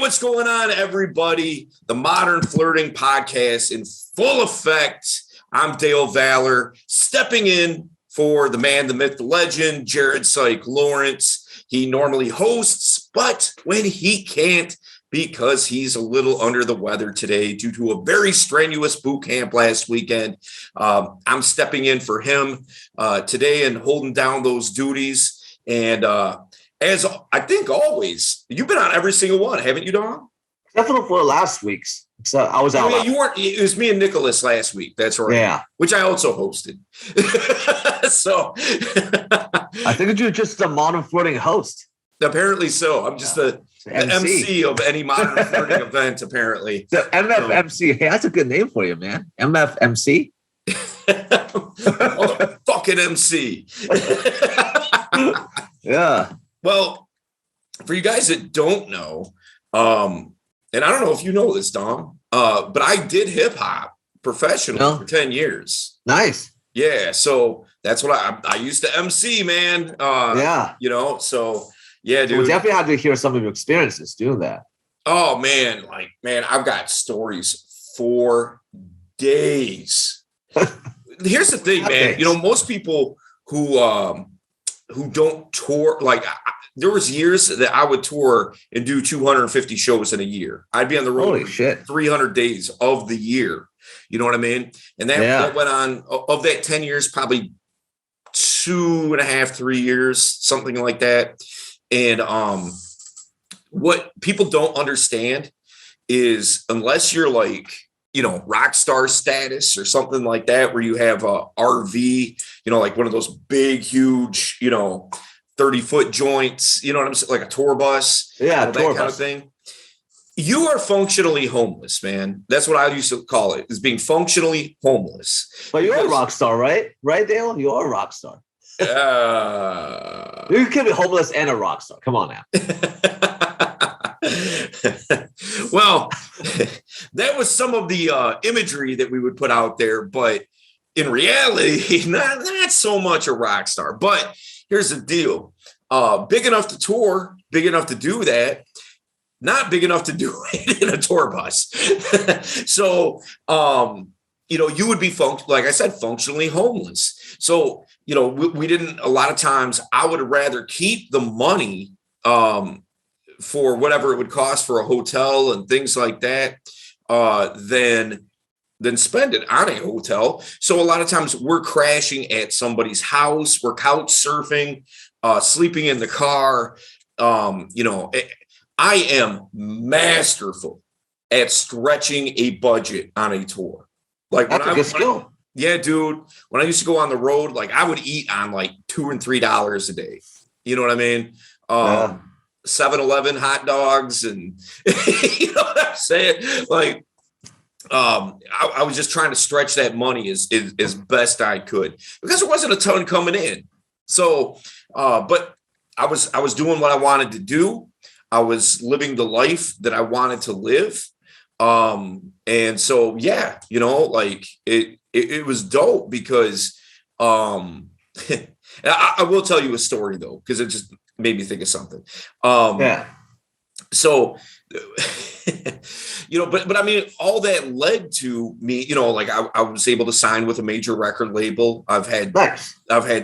what's going on, everybody? The Modern Flirting Podcast in full effect. I'm Dale Valor, stepping in for the man, the myth, the legend, Jared Syke Lawrence. He normally hosts, but when he can't, because he's a little under the weather today due to a very strenuous boot camp last weekend, I'm stepping in for him today and holding down those duties. And as I think always, you've been on every single one, haven't you, Dom? Definitely for last week's. So I was out. Yeah, you weren't. It was me and Nicholas last week. That's right. Yeah, which I also hosted. So I think you're just the modern flirting host. Apparently so. I'm just the MC of any modern flirting event. Apparently, the MFMC. Hey, that's a good name for you, man. MFMC. Fucking MC. Yeah. Well, for you guys that don't know, and I don't know if you know this, Dom, but I did hip hop professionally for 10 years. Nice. Yeah. So that's what I used to MC, man. Yeah. You know, so yeah, dude. So we definitely had to hear some of your experiences doing that. Oh, man. I've got stories for days. Here's the thing, man. You know, most people who don't tour, there was years that I would tour and do 250 shows in a year. I'd be on the road 300 days of the year. You know what I mean? And that went on, of that 10 years, probably 2.5, 3 years, something like that. And what people don't understand is unless you're like, you know, rock star status or something like that, where you have a RV, you know, like one of those big, huge, you know, 30-foot joints, you know what I'm saying? Like a tour bus, that kind of thing. You are functionally homeless, man. That's what I used to call it, is being functionally homeless. But you're a rock star, right? Right, Dale? You are a rock star. You can be homeless and a rock star. Come on now. Well, that was some of the imagery that we would put out there, but in reality, not so much a rock star. But here's the deal. Big enough to tour, big enough to do that, not big enough to do it in a tour bus. So, you know, you would be, like I said, functionally homeless. So, you know, we didn't, a lot of times I would rather keep the money for whatever it would cost for a hotel and things like that than spend it on a hotel. So a lot of times we're crashing at somebody's house, we're couch surfing, sleeping in the car. You know, I am masterful at stretching a budget on a tour. Like that's a good skill. Yeah, dude. When I used to go on the road, like I would eat on like $2 and $3 a day. You know what I mean? 7-Eleven hot dogs, and you know what I'm saying? Like, I was just trying to stretch that money as best I could, because there wasn't a ton coming in. So, but I was doing what I wanted to do. I was living the life that I wanted to live. And so, yeah, you know, like it was dope because, I will tell you a story though, because it just made me think of something. So, you know, but I mean, all that led to me, you know, like I was able to sign with a major record label. I've had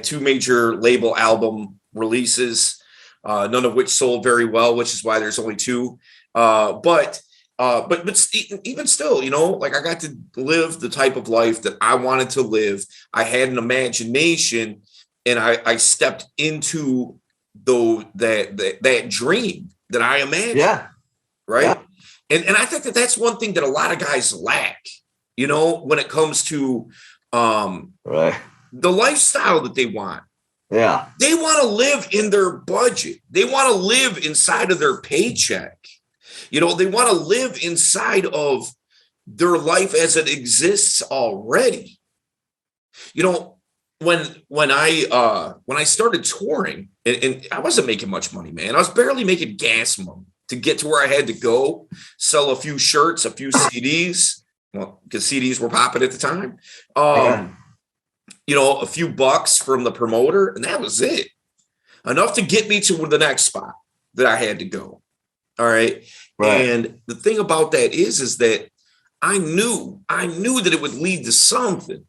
2 major label album releases, none of which sold very well, which is why there's only 2. But even still, you know, like I got to live the type of life that I wanted to live. I had an imagination, and I stepped into that dream that I imagined. Yeah. Right. Yeah. And I think that's one thing that a lot of guys lack, you know, when it comes to the lifestyle that they want. Yeah. They want to live in their budget. They want to live inside of their paycheck. You know, they want to live inside of their life as it exists already. You know, when I started touring, and I wasn't making much money, man. I was barely making gas money to get to where I had to go, sell a few shirts, a few CDs, well, because CDs were popping at the time. You know, a few bucks from the promoter, and that was it. Enough to get me to the next spot that I had to go. All right. Right. And the thing about that is that I knew that it would lead to something.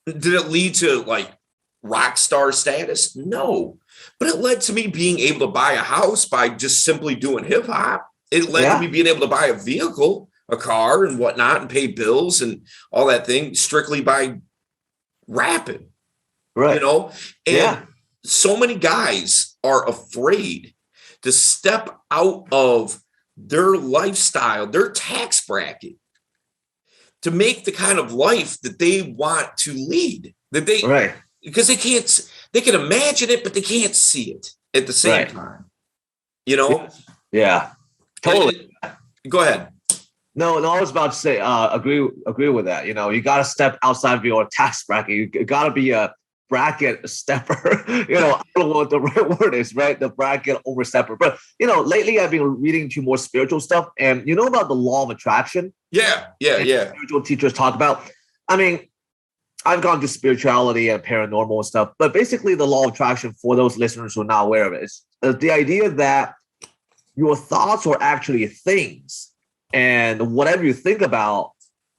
Did it lead to like rock star status? No, but it led to me being able to buy a house by just simply doing hip hop. It led to me being able to buy a vehicle, a car and whatnot, and pay bills and all that thing strictly by rapping, Right. you know? And so many guys are afraid to step out of their lifestyle, their tax bracket, to make the kind of life that they want to lead, that they, because they can imagine it, but they can't see it at the same time, you know? Yeah, totally. Go ahead. No, I was about to say, agree with that. You know, you got to step outside of your tax bracket. You got to be a bracket stepper. You know, I don't know what the right word is, right? The bracket overstepper. But, you know, lately I've been reading into more spiritual stuff. And you know about the law of attraction? Yeah. Spiritual teachers talk about. I mean, I've gone to spirituality and paranormal and stuff. But basically the law of attraction, for those listeners who are not aware of it, is the idea that your thoughts are actually things. And whatever you think about,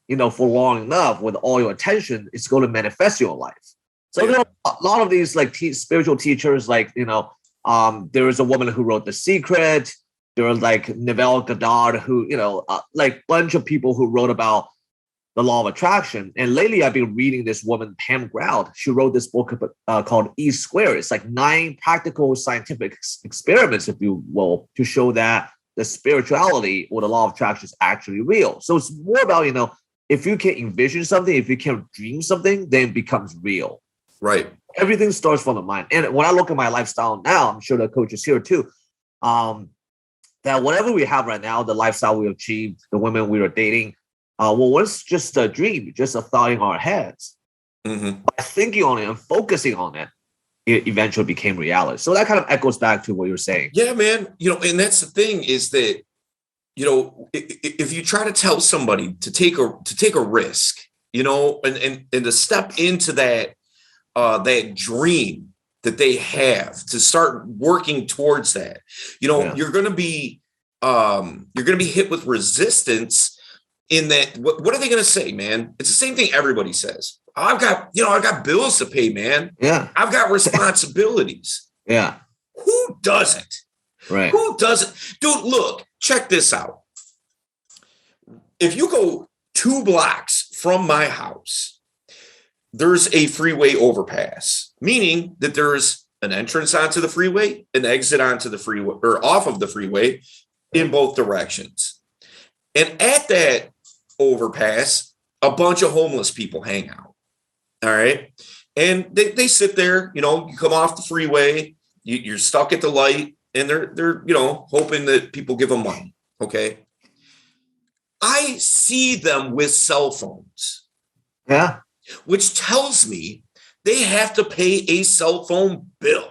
you know, for long enough with all your attention, it's going to manifest your life. So there are a lot of these like spiritual teachers, like, you know, there is a woman who wrote The Secret. There are like Neville Goddard, who, you know, like bunch of people who wrote about the law of attraction. And lately I've been reading this woman, Pam Grout. She wrote this book called E Squared. It's like 9 practical scientific experiments, if you will, to show that the spirituality or the law of attraction is actually real. So it's more about, you know, if you can envision something, if you can dream something, then it becomes real. Right. Everything starts from the mind. And when I look at my lifestyle now, I'm sure the coach is here too, that whatever we have right now, the lifestyle we achieved, the women we were dating, was just a dream, just a thought in our heads. Mm-hmm. By thinking on it and focusing on it, it eventually became reality. So that kind of echoes back to what you're saying. Yeah, man. You know, and that's the thing is that, you know, if you try to tell somebody to take a risk, you know, and to step into that dream that they have, to start working towards that, you know, you're going to be hit with resistance in that. What are they going to say, man? It's the same thing everybody says. I've got bills to pay, man. Yeah. I've got responsibilities. Yeah. Who doesn't? Right. Who doesn't? Dude, look, check this out. If you go 2 blocks from my house, there's a freeway overpass, meaning that there's an entrance onto the freeway, an exit onto the freeway or off of the freeway in both directions. And at that overpass, a bunch of homeless people hang out. All right. And they sit there, you know, you come off the freeway, you're stuck at the light, and they're, you know, hoping that people give them money. Okay. I see them with cell phones. Yeah. Which tells me they have to pay a cell phone bill.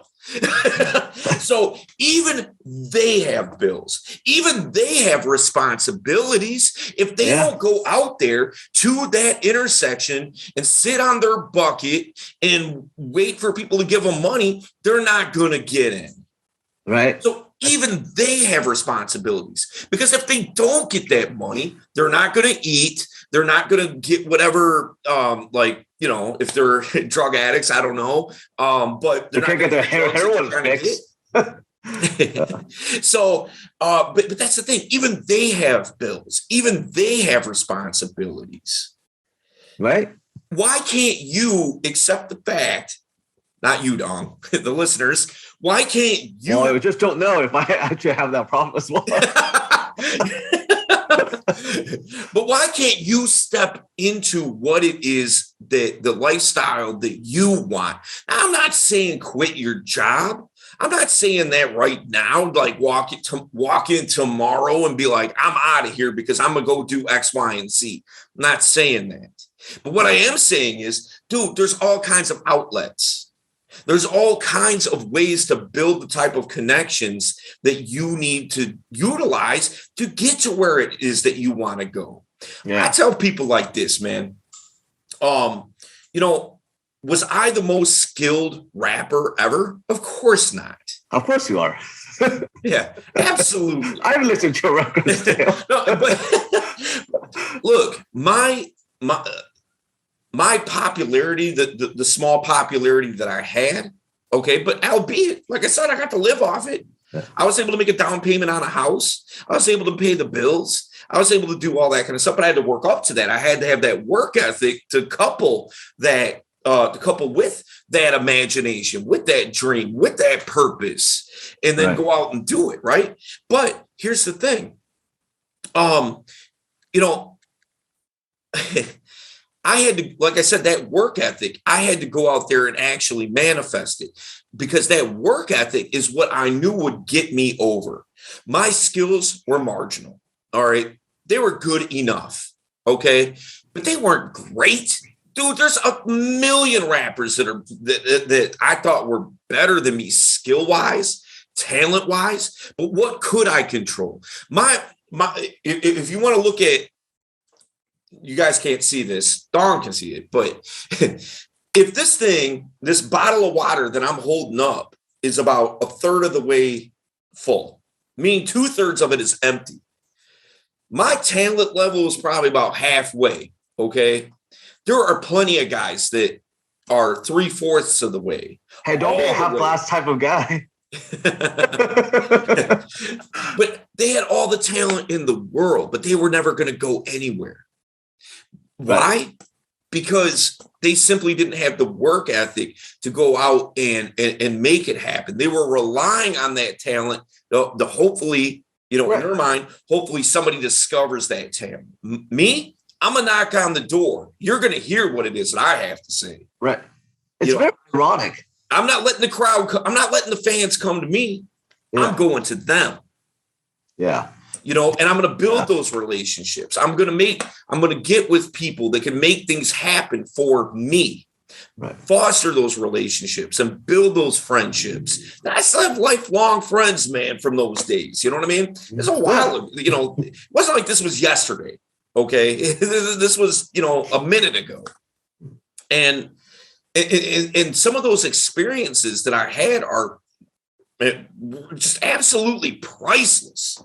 So even they have bills, even they have responsibilities. If they don't go out there to that intersection and sit on their bucket and wait for people to give them money, they're not going to get in. Right. So even they have responsibilities, because if they don't get that money, they're not going to eat. They're not going to get whatever, like, you know, if they're drug addicts, I don't know. But they can't get their heroin fixed. So, but that's the thing. Even they have bills. Even they have responsibilities. Right. Why can't you accept the fact? Not you, Dong, the listeners. Why can't you? Well, I just don't know if I actually have that problem as well. But why can't you step into what it is that the lifestyle that you want? Now, I'm not saying quit your job. I'm not saying that right now, like walk in tomorrow and be like, I'm out of here because I'm going to go do X, Y, and Z. I'm not saying that. But what I am saying is, dude, there's all kinds of outlets. There's all kinds of ways to build the type of connections that you need to utilize to get to where it is that you want to go. Yeah. I tell people like this, man. You know, was I the most skilled rapper ever? Of course not. Of course you are. Yeah, absolutely. I've listened to your records too. No, but look, my my popularity, the small popularity that I had, okay, but albeit, like I said, I got to live off it. Yeah. I was able to make a down payment on a house. I was able to pay the bills. I was able to do all that kind of stuff, but I had to work up to that. I had to have that work ethic to couple with that imagination, with that dream, with that purpose, and then go out and do it, right? But here's the thing. You know, I had to, like I said, that work ethic, I had to go out there and actually manifest it, because that work ethic is what I knew would get me over. My skills were marginal. All right. They were good enough. Okay. But they weren't great. Dude, there's a million rappers that I thought were better than me skill wise, talent wise. But what could I control? If you want to look at, you guys can't see this, Dawn can see it, but if this bottle of water that I'm holding up is about a third of the way full, meaning 2/3 of it is empty, my talent level is probably about halfway. Okay. There are plenty of guys that are 3/4 of the way. Hey, don't be a half glass type of guy. But they had all the talent in the world, but they were never going to go anywhere. Why? Because they simply didn't have the work ethic to go out and make it happen. They were relying on that talent to hopefully, in their mind, hopefully somebody discovers that talent. Me, I'm going to knock on the door. You're going to hear what it is that I have to say. Right. It's very ironic. I'm not letting the crowd, I'm not letting the fans come to me. Yeah. I'm going to them. Yeah. And I'm going to build those relationships. I'm going to get with people that can make things happen for me, foster those relationships and build those friendships. And I still have lifelong friends, man, from those days. You know what I mean? It's a while, it wasn't like this was yesterday. Okay. This was, a minute ago. And some of those experiences that I had are just absolutely priceless.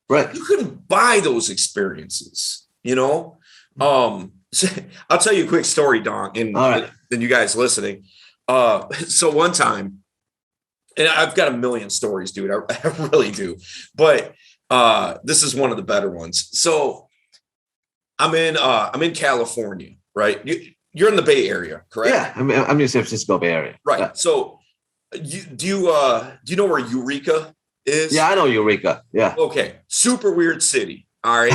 Right. You couldn't buy those experiences, So I'll tell you a quick story, Don, and you guys listening. So one time, and I've got a million stories, dude. I really do. But this is one of the better ones. So I'm in California, right? You're in the Bay Area, correct? Yeah, I'm in the San Francisco Bay Area. Right. Yeah. So do you know where Eureka is? Yeah, I know Eureka. Yeah. Okay. Super weird city. All right.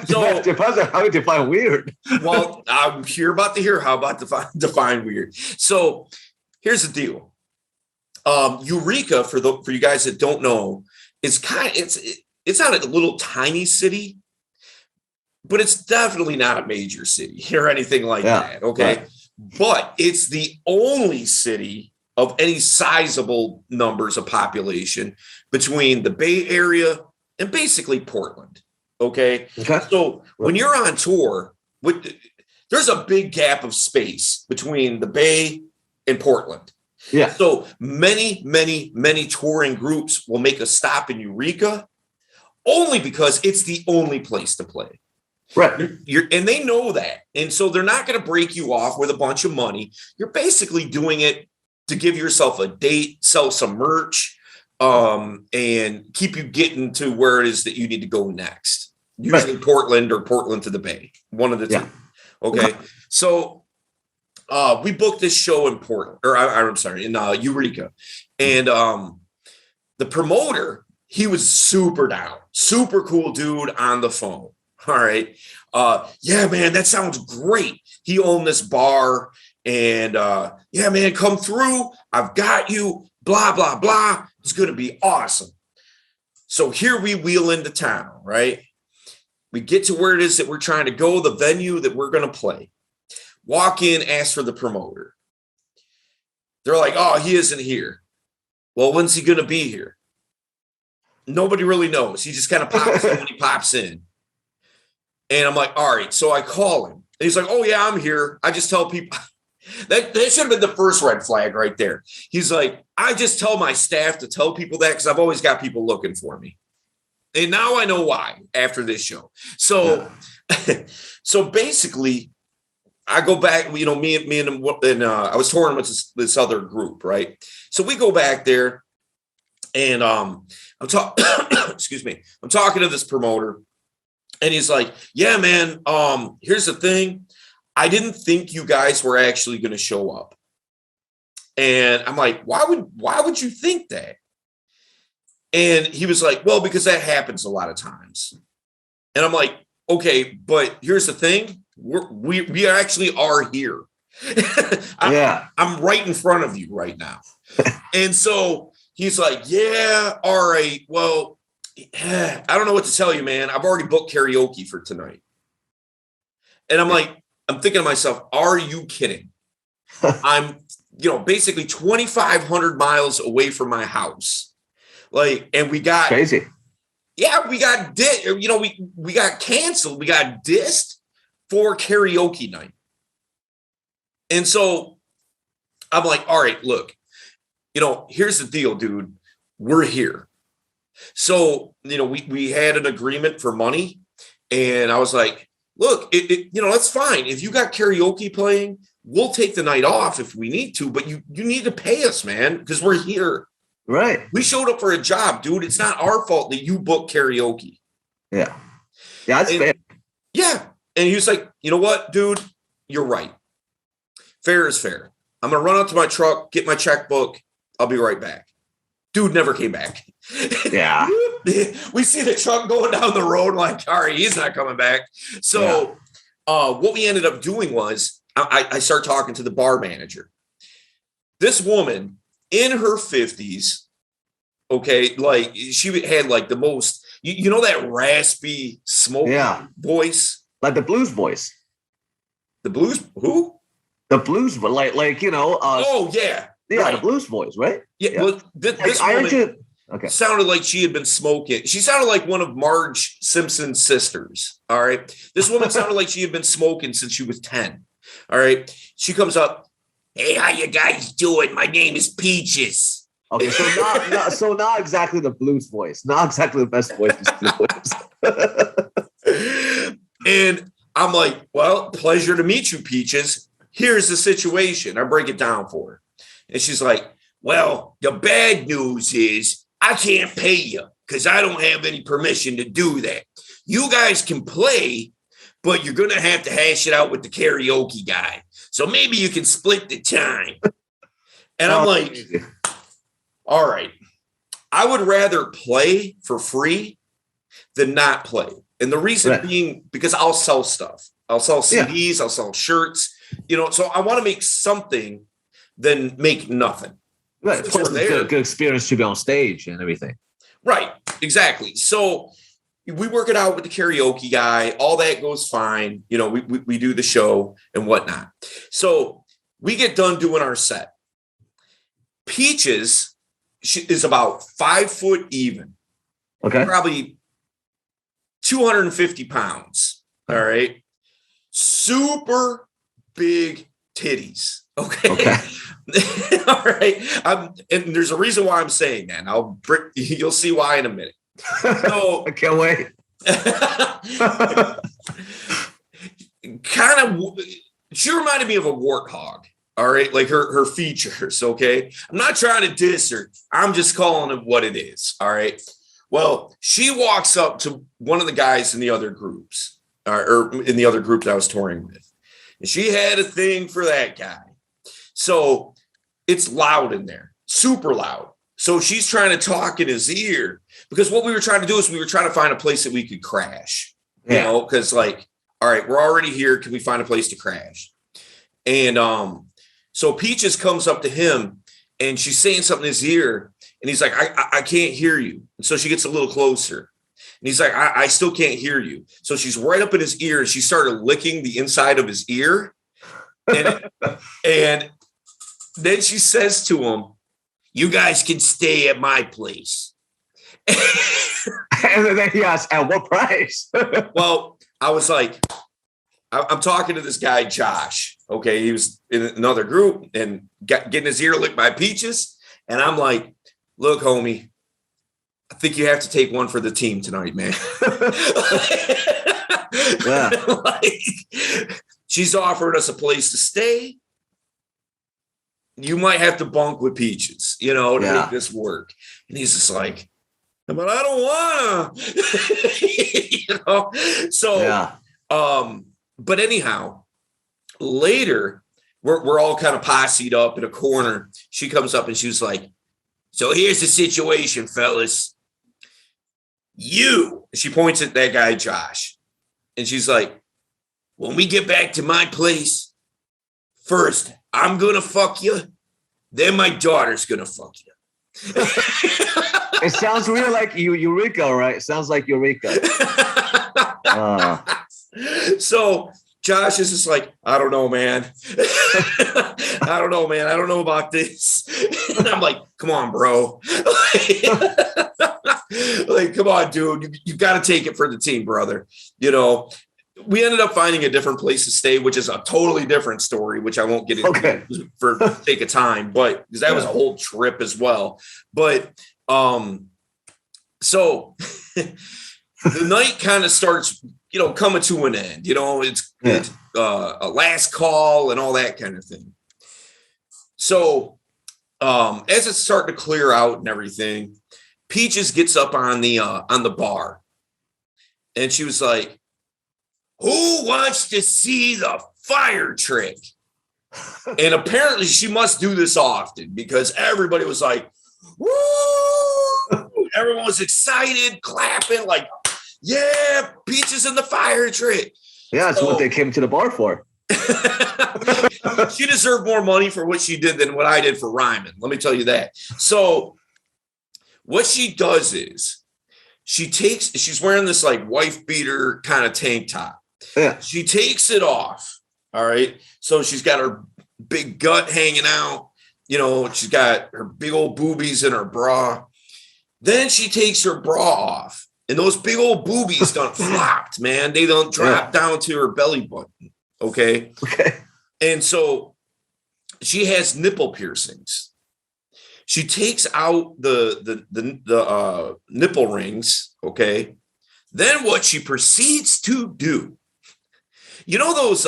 So depends on how you define weird. Well, I'm about to hear how about define weird. So here's the deal. Eureka, for you guys that don't know, it's not a little tiny city, but it's definitely not a major city or anything like that. Okay. Right. But it's the only city of any sizable numbers of population between the Bay Area and basically Portland. Okay. So when you're on tour, there's a big gap of space between the Bay and Portland. Yeah. So many touring groups will make a stop in Eureka only because it's the only place to play. Right. And they know that. And so they're not going to break you off with a bunch of money. You're basically doing it to give yourself a date, sell some merch, and keep you getting to where it is that you need to go next. Usually Portland or Portland to the Bay, one of the two. Okay. So we booked this show in Portland, or I'm sorry, in Eureka. And the promoter, he was super down, super cool dude on the phone. All right. Yeah, man, that sounds great. He owned this bar. And yeah, man, come through. I've got you. Blah, blah, blah. It's going to be awesome. So here we wheel into town, right? We get to where it is that we're trying to go, the venue that we're going to play. Walk in, ask for the promoter. They're like, oh, he isn't here. Well, when's he going to be here? Nobody really knows. He just kind of pops in when he pops in. And I'm like, all right. So I call him. And he's like, oh, yeah, I'm here. I just tell people. That should have been the first red flag right there. He's like, I just tell my staff to tell people that because I've always got people looking for me. And now I know why after this show. So, so basically, I go back, me and I was touring with this other group, right? So we go back there and I'm talking, excuse me, I'm talking to this promoter and he's like, yeah, man, here's the thing. I didn't think you guys were actually going to show up. And I'm like, why would you think that? And he was like, well, because that happens a lot of times. And I'm like, okay, but here's the thing. We actually are here. I'm right in front of you right now. And so he's like, yeah, all right. Well, I don't know what to tell you, man. I've already booked karaoke for tonight. And I'm like, I'm thinking to myself, are you kidding? I'm, basically 2,500 miles away from my house. Like, and we got crazy. Yeah, we got we got canceled. We got dissed for karaoke night. And so I'm like, all right, look, here's the deal, dude. We're here. So, we had an agreement for money. And I was like, look, that's fine. If you got karaoke playing, we'll take the night off if we need to, but you need to pay us, man, because we're here. Right. We showed up for a job, dude. It's not our fault that you booked karaoke. Yeah. Yeah, that's fair. Yeah. And he was like, you know what, dude? You're right. Fair is fair. I'm going to run out to my truck, get my checkbook. I'll be right back. Dude never came back. Yeah. We see the truck going down the road like, all right, he's not coming back. So what we ended up doing was I start talking to the bar manager. This woman in her 50s, okay, like she had like the most, that raspy, smoky voice? Like the blues voice. The blues, who? The blues, but oh, yeah. Yeah, right. The blues voice, right? Yeah. Well, this woman okay. sounded like she had been smoking. She sounded like one of Marge Simpson's sisters. All right. This woman sounded like she had been smoking since she was 10. All right. She comes up. Hey, how you guys doing? My name is Peaches. Okay, so not exactly the blues voice. Not exactly the best voice. And I'm like, well, pleasure to meet you, Peaches. Here's the situation. I break it down for her. And she's like, well, the bad news is I can't pay you because I don't have any permission to do that. You guys can play, but you're going to have to hash it out with the karaoke guy. So maybe you can split the time. And I'm like, all right, I would rather play for free than not play. And the reason being because I'll sell stuff. I'll sell CDs, I'll sell shirts, so I want to make something than make nothing. Right. It's a good experience to be on stage and everything. Right. Exactly. So we work it out with the karaoke guy. All that goes fine. We do the show and whatnot. So we get done doing our set. Peaches is about 5 foot even. Okay. Probably 250 pounds. All right. Super big titties. Okay. All right. And there's a reason why I'm saying that. And you'll see why in a minute. So I can't wait. She reminded me of a warthog. All right. Like her features. Okay. I'm not trying to diss her. I'm just calling it what it is. All right. Well, she walks up to one of the guys in the other groups or in the other group that I was touring with. And she had a thing for that guy. So it's loud in there, super loud. So she's trying to talk in his ear because what we were trying to do is we were trying to find a place that we could crash, because like, all right, we're already here. Can we find a place to crash? And so Peaches comes up to him and she's saying something in his ear and he's like, I can't hear you. And so she gets a little closer and he's like, I still can't hear you. So she's right up in his ear and she started licking the inside of his ear. And then she says to him, you guys can stay at my place. And then he asked, at what price? Well, I was like, I'm talking to this guy, Josh. Okay, he was in another group and getting his ear licked by Peaches. And I'm like, look, homie, I think you have to take one for the team tonight, man. Yeah. Like, she's offered us a place to stay. You might have to bunk with Peaches, to make this work. And he's just like, but I don't wanna. So, but anyhow, later we're all kind of posseed up in a corner. She comes up and she was like, so here's the situation, fellas. She points at that guy, Josh, and she's like, when we get back to my place, first, I'm going to fuck you. Then my daughter's going to fuck you. It sounds really like Eureka, right? It sounds like Eureka. So Josh is just like, I don't know, man. I don't know about this. And I'm like, come on, bro. Like, come on, dude. You got to take it for the team, brother. We ended up finding a different place to stay, which is a totally different story, which I won't get into for sake of time, but because that was a whole trip as well. But so the night kind of starts, coming to an end. It's a last call and all that kind of thing. So as it's starting to clear out and everything, Peaches gets up on the bar, and she was like, who wants to see the fire trick? And apparently she must do this often because everybody was like, woo! Everyone was excited, clapping, like, yeah, Peaches in the fire trick. Yeah, that's what they came to the bar for. She deserved more money for what she did than what I did for rhyming. Let me tell you that. So what she does is she's wearing this like wife beater kind of tank top. Yeah. She takes it off. All right. So she's got her big gut hanging out. She's got her big old boobies in her bra. Then she takes her bra off. And those big old boobies don't flopped, man. They don't drop down to her belly button. Okay. And so she has nipple piercings. She takes out the nipple rings. Okay. Then what she proceeds to do, those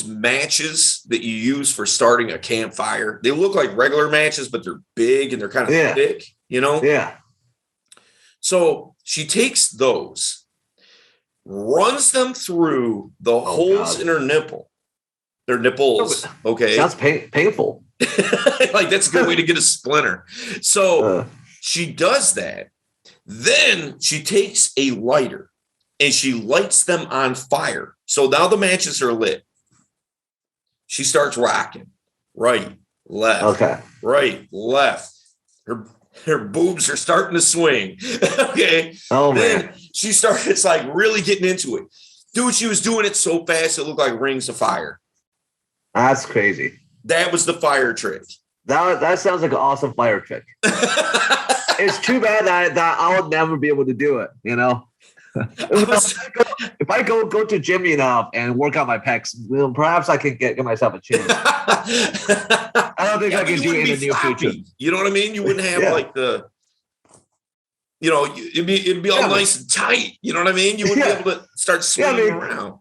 matches that you use for starting a campfire? They look like regular matches, but they're big and they're kind of thick, Yeah. So she takes those, runs them through the holes in her nipple. Their nipples. Okay. Sounds painful. Like, that's a good way to get a splinter. So she does that. Then she takes a lighter and she lights them on fire. So now the matches are lit. She starts rocking. Right, left. Right, left. Her boobs are starting to swing. Okay. Oh, then man. She started like really getting into it. Dude, she was doing it so fast it looked like rings of fire. That's crazy. That was the fire trick. That sounds like an awesome fire trick. It's too bad that I'll never be able to do it, If I go to gym enough and work out my pecs, perhaps I can get myself a chance. I don't think I can do it in the near future. You know what I mean? You wouldn't have like the, it'd be all nice and tight. You know what I mean? You wouldn't be able to start swinging around.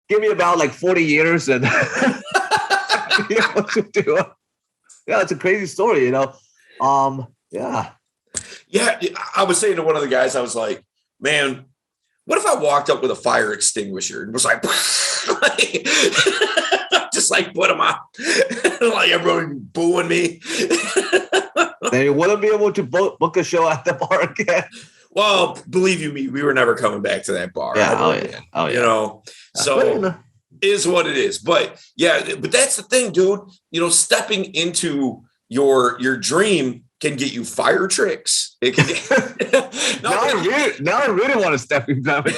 Give me about like 40 years and what to do. Yeah, it's a crazy story, Yeah, I was saying to one of the guys, I was like, man, what if I walked up with a fire extinguisher and was like, just like put them out, like everybody booing me. They wouldn't be able to book a show at the bar again. Well, believe you me, we were never coming back to that bar. Yeah, So is what it is. But but that's the thing, dude. Stepping into your dream can get you fire tricks. It can now I really want to step into that. But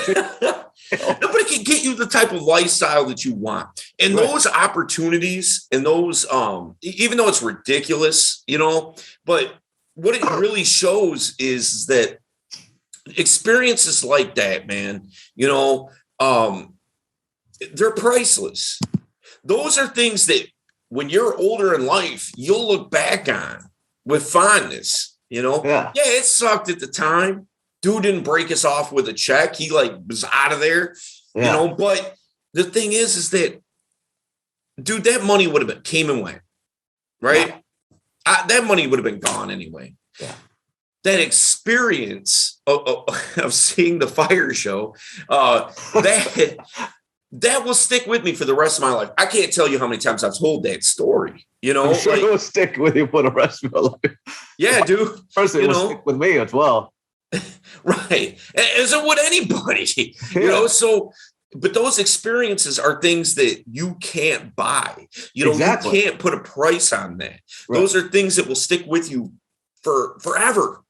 it can get you the type of lifestyle that you want. And those opportunities and those, even though it's ridiculous, but what it really shows is that experiences like that, man, they're priceless. those are things that when you're older in life, you'll look back on with fondness. Yeah. Yeah, it sucked at the time. Dude didn't break us off with a check. He like was out of there, Yeah. But the thing is that, dude, that money would have been came and went, right? Yeah. That money would have been gone anyway. Yeah. That experience of seeing the fire show, that will stick with me for the rest of my life. I can't tell you how many times I've told that story. I'm sure it will stick with you for the rest of your life. Yeah, dude. Personally, it will stick with me as well. Right. As it would anybody, so, but those experiences are things that you can't buy. Exactly. You can't put a price on that. Right. Those are things that will stick with you for forever.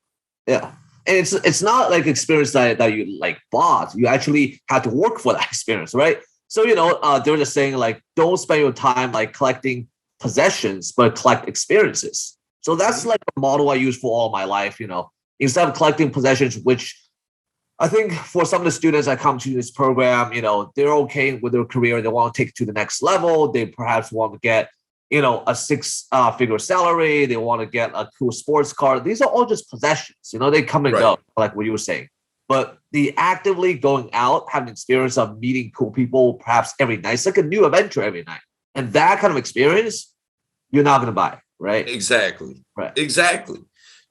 Yeah. And it's not like experience that you like bought. You actually had to work for that experience, right? So, they're just saying like, don't spend your time like collecting possessions, but collect experiences. So that's like a model I use for all my life, instead of collecting possessions, which I think for some of the students that come to this program, they're okay with their career. They want to take it to the next level. They perhaps want to get, a six-figure salary. They want to get a cool sports car. These are all just possessions. They come and go, like what you were saying. But the actively going out, having an experience of meeting cool people, perhaps every night, it's like a new adventure every night. And that kind of experience, you're not going to buy, right? Exactly. Right. Exactly.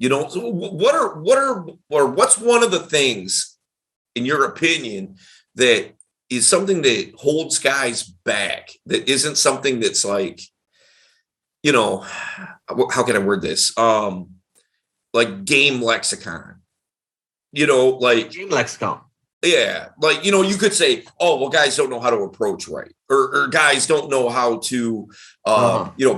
So what's one of the things, in your opinion, that is something that holds guys back, that isn't something that's like, how can I word this? Like game lexicon, like Game lexicon. Yeah. Like, you could say, oh, well, guys don't know how to approach right. Or guys don't know how to,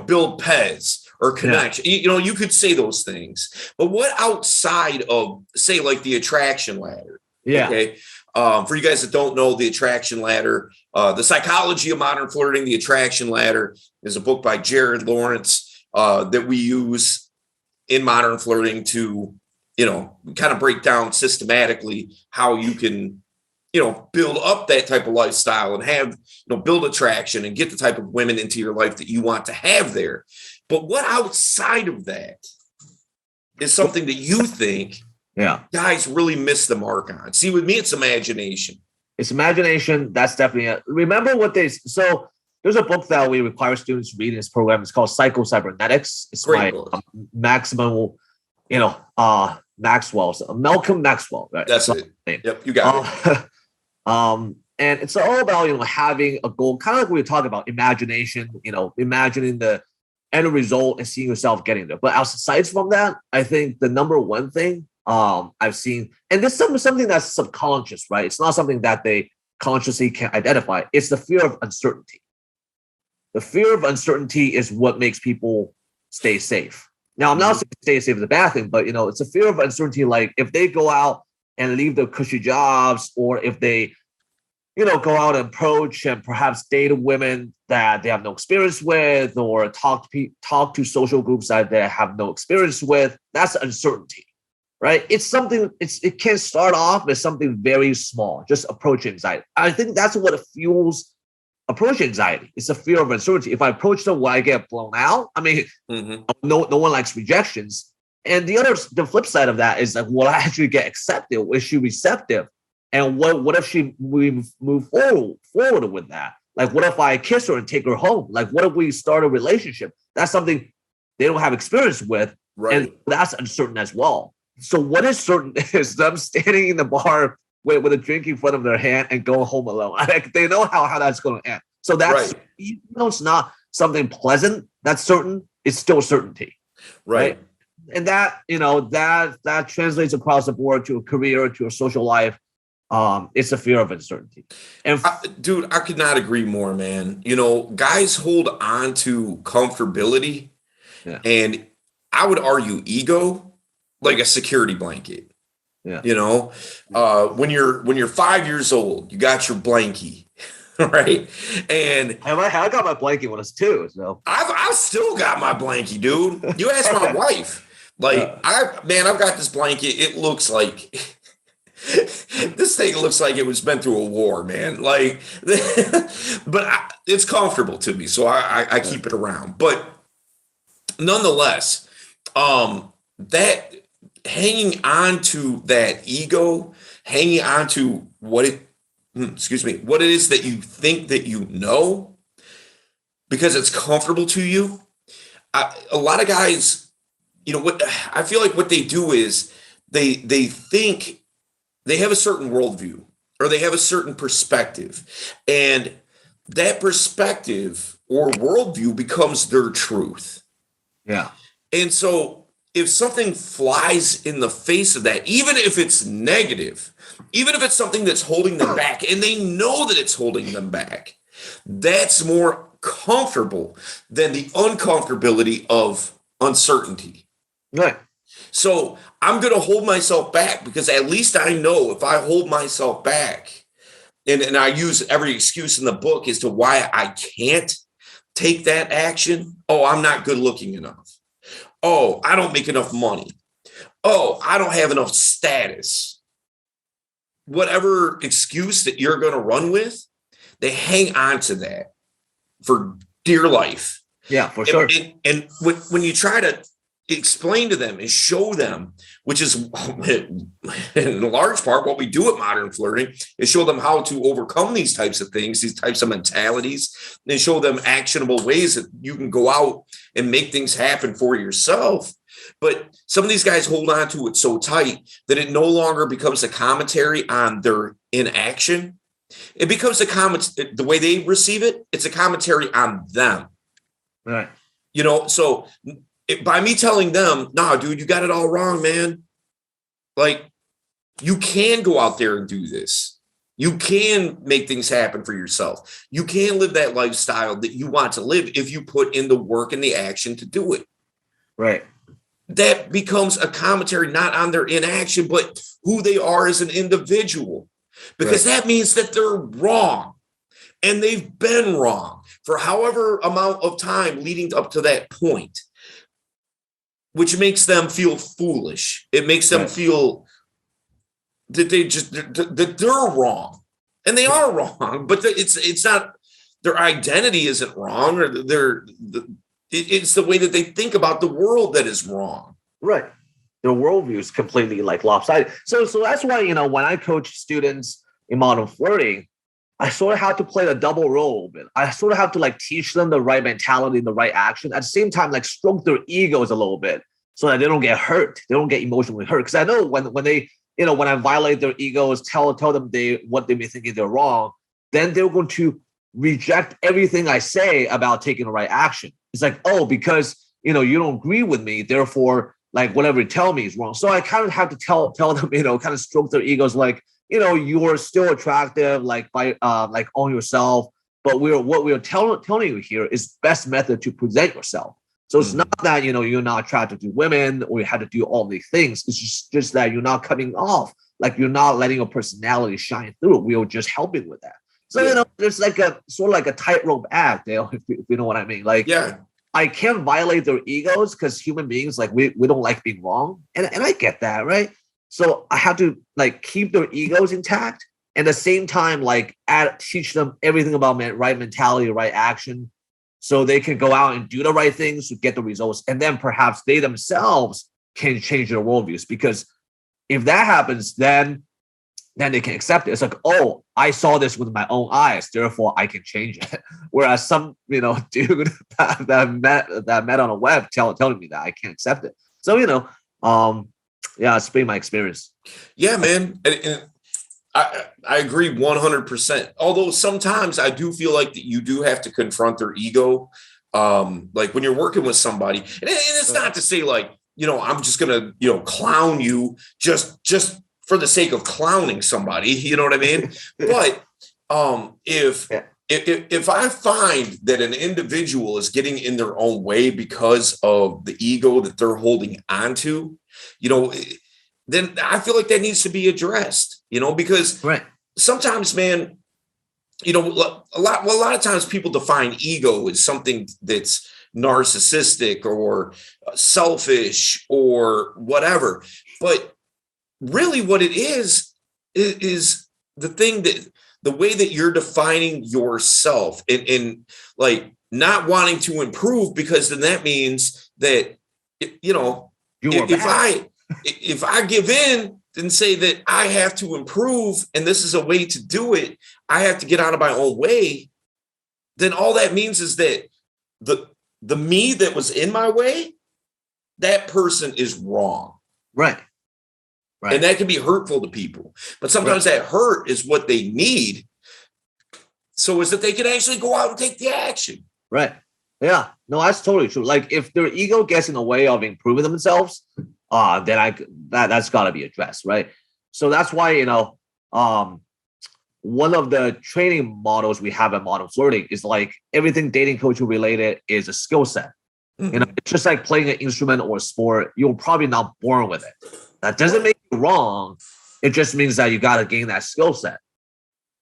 build pets or connection. Yeah. You could say those things. But what outside of, say, like the attraction ladder? Yeah. Okay. For you guys that don't know the attraction ladder, The Psychology of Modern Flirting, the Attraction Ladder is a book by Jared Lawrence that we use in modern flirting to, kind of break down systematically how you can, build up that type of lifestyle and have, build attraction and get the type of women into your life that you want to have there. But what outside of that is something that you think guys really miss the mark on? See, with me, it's imagination. It's imagination. That's definitely it. Remember what so there's a book that we require students to read in this program. It's called Psycho-Cybernetics. It's Great by book. Malcolm Maxwell. Right? That's it. Yep, you got it. And it's all about, having a goal, kind of like we were talking about imagination, imagining the end result and seeing yourself getting there. But aside from that, I think the number one thing I've seen, and this is something that's subconscious, right? It's not something that they consciously can identify. It's the fear of uncertainty. The fear of uncertainty is what makes people stay safe. Now, I'm not saying stay safe is a bad thing, but, it's a fear of uncertainty. Like if they go out and leave their cushy jobs, or if they, go out and approach and perhaps date women that they have no experience with, or talk to social groups that they have no experience with, that's uncertainty, right? It's something, it can start off as something very small, just approach anxiety. I think that's what fuels approach anxiety. It's a fear of uncertainty. If I approach them, will I get blown out? I mean, no one likes rejections. And the flip side of that is like, will I actually get accepted? Is she receptive? And what if we move forward with that? Like, what if I kiss her and take her home? Like, what if we start a relationship? That's something they don't have experience with. Right. And that's uncertain as well. So what is certain is them standing in the bar with a drink in front of their hand and going home alone. Like, they know how that's going to end. So that's, it's not something pleasant. That's certain. It's still certainty. Right. And that, that translates across the board to a career, to a social life. It's a fear of uncertainty. And dude, I could not agree more, man. Guys hold on to comfortability and I would argue ego like a security blanket. Yeah. When you're 5 years old, you got your blankie, right? And I got my blankie when I was 2. So I've still got my blankie, dude. You ask my wife. Like I've got this blanket. It looks like This thing looks like it was been through a war, man. Like, it's comfortable to me, so I keep it around. But nonetheless, that hanging on to that ego, hanging on to what it is that you think that you know, because it's comfortable to you. A lot of guys, what I feel like what they do is they think they have a certain worldview or they have a certain perspective, and that perspective or worldview becomes their truth. Yeah. And so if something flies in the face of that, even if it's negative, even if it's something that's holding them back and they know that it's holding them back, that's more comfortable than the uncomfortability of uncertainty. Right. So I'm going to hold myself back because at least I know if I hold myself back, and I use every excuse in the book as to why I can't take that action. Oh, I'm not good looking enough. Oh, I don't make enough money. Oh, I don't have enough status. Whatever excuse that you're going to run with, they hang on to that for dear life. Yeah, for sure. And when you try to explain to them and show them, which is in large part what we do at Modern Flirting, is show them how to overcome these types of things, these types of mentalities, and show them actionable ways that you can go out and make things happen for yourself. But some of these guys hold on to it so tight that it no longer becomes a commentary on their inaction. It becomes the way they receive it, it's a commentary on them. Right. So by me telling them, nah, dude, you got it all wrong, man. Like, you can go out there and do this. You can make things happen for yourself. You can live that lifestyle that you want to live if you put in the work and the action to do it. Right. That becomes a commentary not on their inaction, but who they are as an individual. Because that means that they're wrong. And they've been wrong for however amount of time leading up to that point, which makes them feel foolish. It makes them feel that that they're wrong, and they are wrong. But it's not, their identity isn't wrong, or it's the way that they think about the world that is wrong. Right. Their worldview is completely like lopsided. So that's why, when I coach students in Modern Flirting, I sort of have to play the double role. But I sort of have to like teach them the right mentality and the right action. At the same time, like stroke their egos a little bit so that they don't get hurt. They don't get emotionally hurt. Because I know when they, when I violate their egos, tell them what they may think they're wrong, then they're going to reject everything I say about taking the right action. It's like, oh, because you don't agree with me, therefore, like whatever you tell me is wrong. So I kind of have to tell them, kind of stroke their egos, like, you're still attractive, like by like own yourself. But what we're telling you here is best method to present yourself. So it's not that you're not attracted to women or you have to do all these things. It's just that you're not coming off, like you're not letting your personality shine through. We are just helping with that. So there's like a sort of like a tightrope act, if you know what I mean. Like I can't violate their egos because human beings, like we don't like being wrong, and I get that, right? So I have to like keep their egos intact, and at the same time, like teach them everything about right mentality, right action, so they can go out and do the right things to get the results, and then perhaps they themselves can change their worldviews. Because if that happens, then they can accept it. It's like, oh, I saw this with my own eyes, therefore I can change it. Whereas some dude that met on a web telling me that I can't accept it. So it's been my experience. Yeah, man. And I agree 100%. Although sometimes I do feel like that you do have to confront their ego. Like when you're working with somebody, and it's not to say like, I'm just going to, clown you just for the sake of clowning somebody, you know what I mean? But if I find that an individual is getting in their own way because of the ego that they're holding onto, then I feel like that needs to be addressed, because sometimes, man, a lot of times people define ego as something that's narcissistic or selfish or whatever. But really what it is is the thing that the way that you're defining yourself and like not wanting to improve, because then that means that, you know, if I give in and say that I have to improve and this is a way to do it, I have to get out of my own way, then all that means is that the me that was in my way, that person is wrong. Right. And that can be hurtful to people. But sometimes that hurt is what they need, so is that they can actually go out and take the action. Right. Yeah. No, that's totally true. Like if their ego gets in the way of improving themselves, then that's got to be addressed, right? So that's why, you know, one of the training models we have at Modern Flirting is like everything dating coaching related is a skill set. You know, it's just like playing an instrument or a sport. You're probably not born with it. That doesn't make you wrong. It just means that you got to gain that skill set.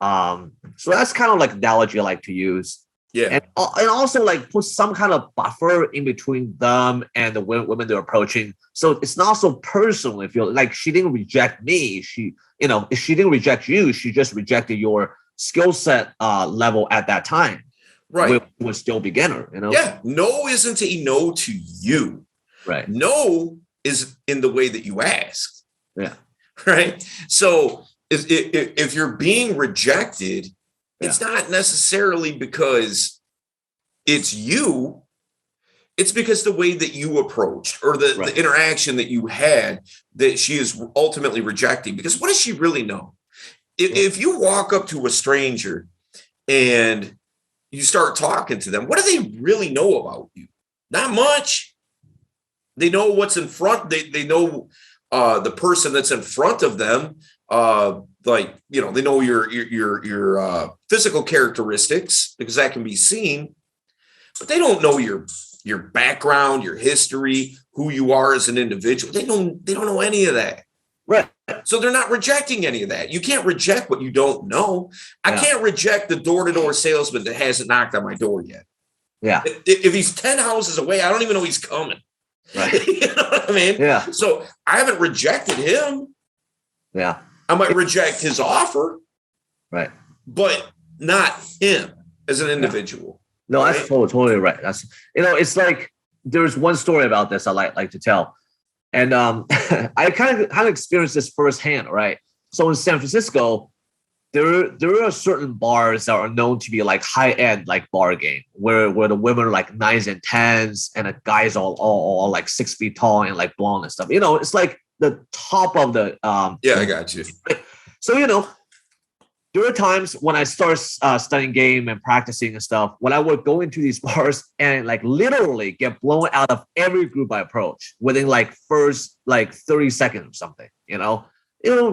So that's kind of like analogy I like to use. Yeah. And also like put some kind of buffer in between them and the women they're approaching. So it's not so personal. If you're like, she didn't reject me. She didn't reject you. She just rejected your skill set level at that time. Right. We were still beginner, you know? Yeah. No isn't a no to you. Right. No is in the way that you asked. Yeah. Right. So if you're being rejected, it's not necessarily because it's you. It's because the way that you approached or the interaction that you had that she is ultimately rejecting. Because what does she really know? If you walk up to a stranger and you start talking to them, what do they really know about you? Not much. They know what's in front. They know the person that's in front of them. Like, you know, they know your physical characteristics because that can be seen, but they don't know your background, your history, who you are as an individual. They don't know any of that. Right. So they're not rejecting any of that. You can't reject what you don't know. I can't reject the door-to-door salesman that hasn't knocked on my door yet. Yeah. If he's 10 houses away, I don't even know he's coming. Right. You know what I mean? Yeah. So I haven't rejected him. Yeah. I might reject his offer. Right. But not him as an individual. No, that's totally right. That's, you know, it's like there's one story about this I like to tell. And I kind of experienced this firsthand, right? So in San Francisco, there are certain bars that are known to be like high-end like bar game where the women are like 9s and 10s and the guys are all like 6 feet tall and like blonde and stuff. You know, it's like the top of the I got you. So, you know, there are times when I start studying game and practicing and stuff, when I would go into these bars and like literally get blown out of every group I approach within like first like 30 seconds or something, you know,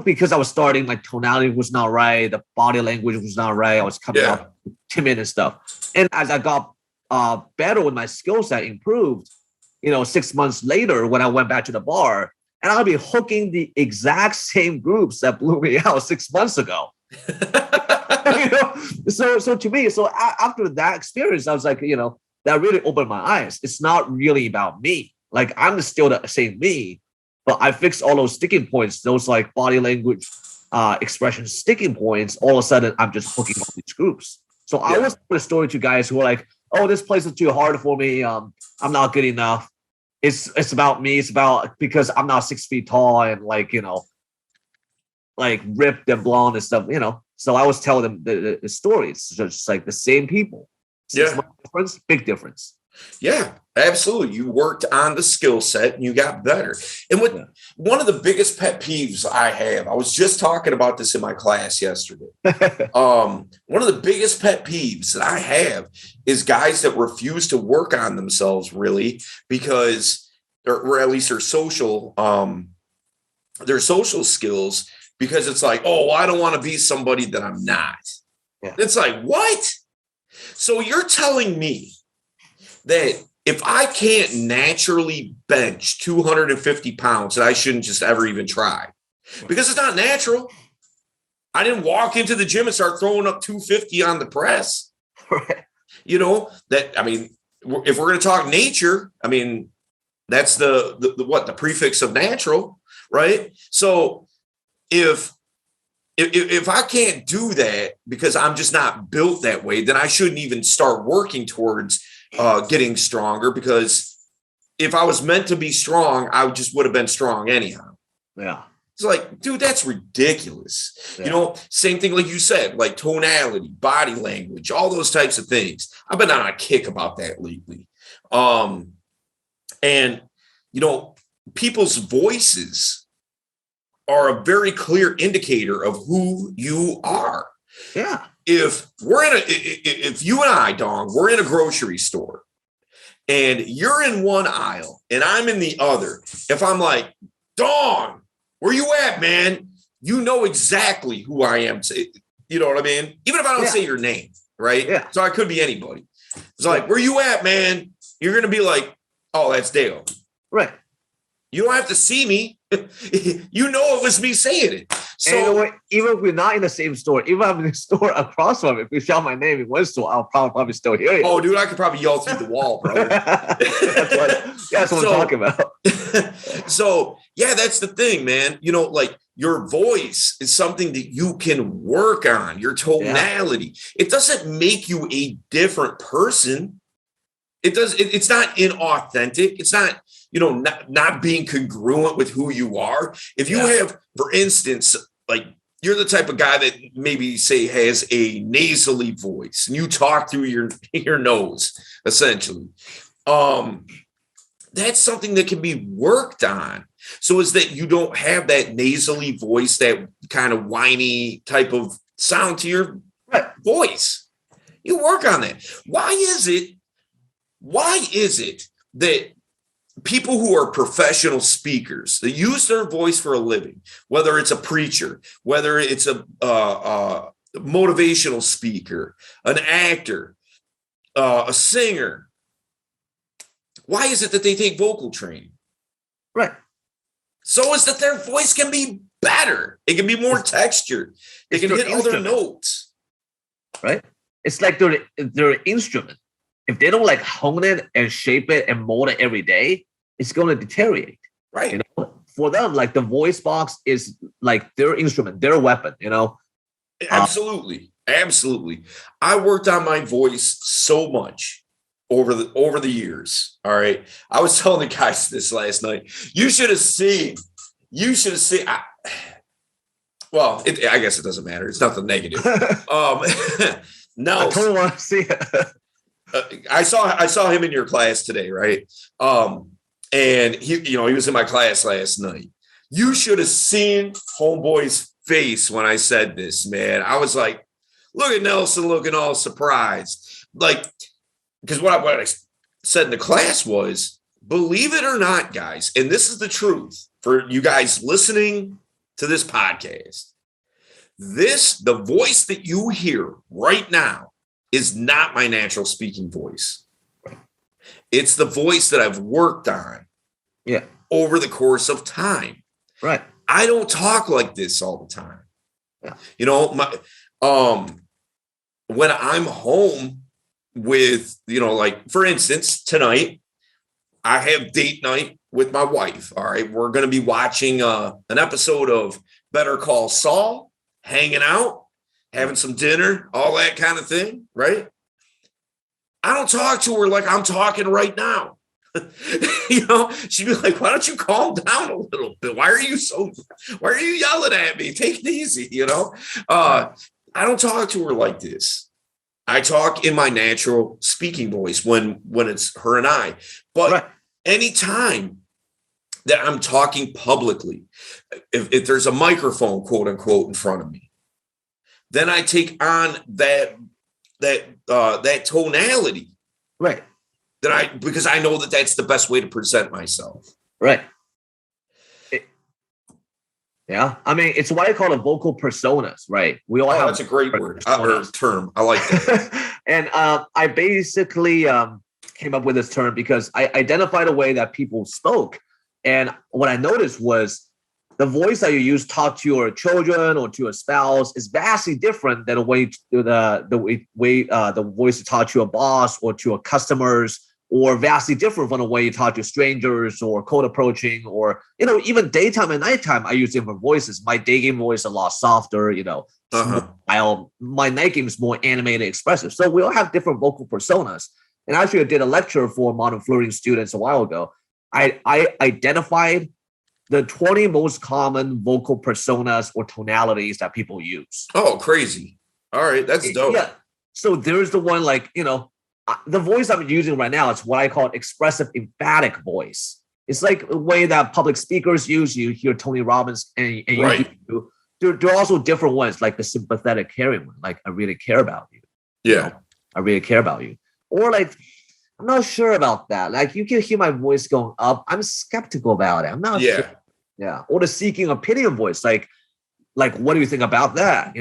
because I was starting, my tonality was not right. The body language was not right. I was coming out timid and stuff. And as I got better with my skill set improved, you know, 6 months later, when I went back to the bar, and I'll be hooking the exact same groups that blew me out 6 months ago. You know? So to me, after that experience, I was like, you know, that really opened my eyes. It's not really about me. Like I'm still the same me, but I fixed all those sticking points, those like body language, expression sticking points. All of a sudden, I'm just hooking all these groups. So I always tell a story to guys who are like, "Oh, this place is too hard for me. I'm not good enough." It's about me. It's about because I'm not 6 feet tall and like, you know, like ripped and blonde and stuff, you know. So I always tell them the story. It's just like the same people. Difference, big difference. Yeah, absolutely. You worked on the skill set and you got better. And one of the biggest pet peeves I have, I was just talking about this in my class yesterday. One of the biggest pet peeves that I have is guys that refuse to work on themselves really because, or at least their social skills, because it's like, oh, I don't want to be somebody that I'm not. Yeah. It's like, what? So you're telling me that if I can't naturally bench 250 pounds, that I shouldn't just ever even try because it's not natural. I didn't walk into the gym and start throwing up 250 on the press. Right. You know, that, I mean, if we're going to talk nature, I mean, that's the prefix of natural, right? So if if I can't do that because I'm just not built that way, then I shouldn't even start working towards getting stronger, because if I was meant to be strong, I just would have been strong anyhow. Yeah. It's like, dude, that's ridiculous. Yeah. Same thing like you said, like tonality, body language, all those types of things. I've been on a kick about that lately. And, people's voices are a very clear indicator of who you are. Yeah. If you and I, Dong, we're in a grocery store and you're in one aisle and I'm in the other, if I'm like, Dong, where you at, man? You know exactly who I am. You know what I mean? Even if I don't say your name, right? Yeah. So I could be anybody. It's like, where you at, man? You're going to be like, oh, that's Dale. Right. You don't have to see me. You know it was me saying it. So even if we're not in the same store, even if I'm in the store across from it, if you shout my name in one store, I'll probably still hear you. Oh, dude, I could probably yell through the wall, bro. That's what I'm talking about. So, yeah, that's the thing, man. Like your voice is something that you can work on, your tonality. Yeah. It doesn't make you a different person. It's not inauthentic. It's not, not being congruent with who you are. If you have, for instance, like you're the type of guy that maybe say has a nasally voice and you talk through your nose, essentially. That's something that can be worked on. So is that you don't have that nasally voice, that kind of whiny type of sound to your voice. You work on that. Why is it that people who are professional speakers, they use their voice for a living, whether it's a preacher, whether it's a motivational speaker, an actor, a singer, why is it that they take vocal training? Right. So is that their voice can be better. It can be more textured. They can hit other notes. Right. It's like their instrument. If they don't like hone it and shape it and mold it every day, it's going to deteriorate. Right. For them, like the voice box is like their instrument, their weapon, Absolutely. Absolutely. I worked on my voice so much over the years. All right. I was telling the guys this last night. You should have seen. Well, I guess it doesn't matter. It's nothing negative. No, I totally want to see it. I saw him in your class today, right? And he was in my class last night. You should have seen homeboy's face when I said this, man. I was like, look at Nelson looking all surprised. Like, because what I said in the class was, believe it or not, guys, and this is the truth for you guys listening to this podcast. The voice that you hear right now is not my natural speaking voice. It's the voice that I've worked on over the course of time. Right. I don't talk like this all the time. Yeah. When I'm home with, like, for instance, tonight, I have date night with my wife. All right. We're going to be watching an episode of Better Call Saul, hanging out, having some dinner, all that kind of thing, right? I don't talk to her like I'm talking right now. She'd be like, why don't you calm down a little bit? Why are you yelling at me? Take it easy, I don't talk to her like this. I talk in my natural speaking voice when it's her and I. But anytime that I'm talking publicly, if there's a microphone, quote unquote, in front of me, then I take on that tonality, right? Because I know that that's the best way to present myself, right? Yeah, I mean, it's what I call the vocal personas, right? We all have. That's a great word or term. I like that. And I basically came up with this term because I identified a way that people spoke, and what I noticed was the voice that you use to talk to your children or to your spouse is vastly different than the voice to talk to your boss or to your customers or vastly different from the way you talk to strangers or cold approaching, or, even daytime and nighttime, I use different voices. My day game voice is a lot softer, while my night game is more animated, expressive. So we all have different vocal personas. And actually, I did a lecture for modern flirting students a while ago. I identified the 20 most common vocal personas or tonalities that people use. Oh, crazy. All right. That's dope. Yeah. So there's the one, the voice I'm using right now is what I call expressive emphatic voice. It's like the way that public speakers use. You hear Tony Robbins and right. There are also different ones, like the sympathetic caring one, like I really care about you. Yeah. I really care about you. Or I'm not sure about that. Like you can hear my voice going up. I'm skeptical about it. I'm not sure. Yeah. Or the seeking opinion voice. Like what do you think about that?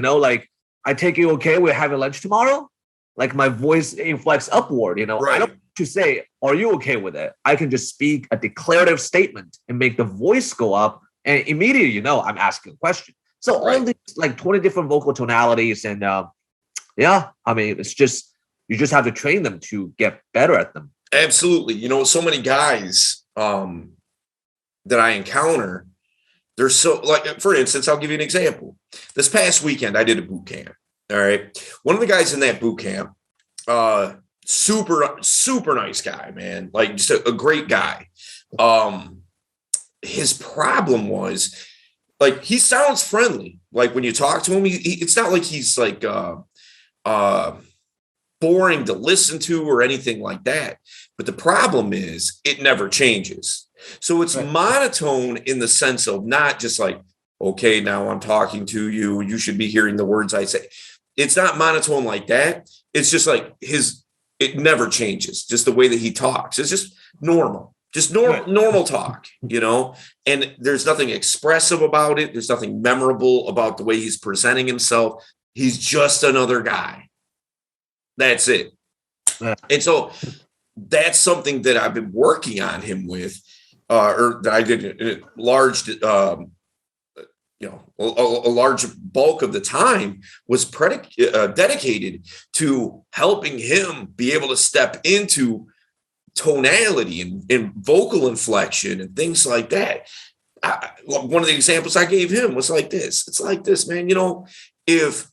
I take you okay, we're having lunch tomorrow? Like my voice inflects upward, Right. I don't want to say, are you okay with it? I can just speak a declarative statement and make the voice go up, and immediately, I'm asking a question. So all these 20 different vocal tonalities, and it's just, you just have to train them to get better at them. Absolutely. So many guys that I encounter, they're so, for instance, I'll give you an example. This past weekend, I did a boot camp. All right. One of the guys in that boot camp, super, super nice guy, man. Like just a great guy. His problem was he sounds friendly. Like when you talk to him, it's not like he's boring to listen to or anything like that. But the problem is it never changes. So it's monotone in the sense of not just okay, now I'm talking to you. You should be hearing the words I say. It's not monotone like that. It's just it never changes. Just the way that he talks. It's just normal. Just normal talk, and there's nothing expressive about it. There's nothing memorable about the way he's presenting himself. He's just another guy. That's it. Yeah. And so that's something that I've been working on him with, or that I did a large, a large bulk of the time was dedicated to helping him be able to step into tonality and vocal inflection and things like that. One of the examples I gave him was like this. It's like this, man. If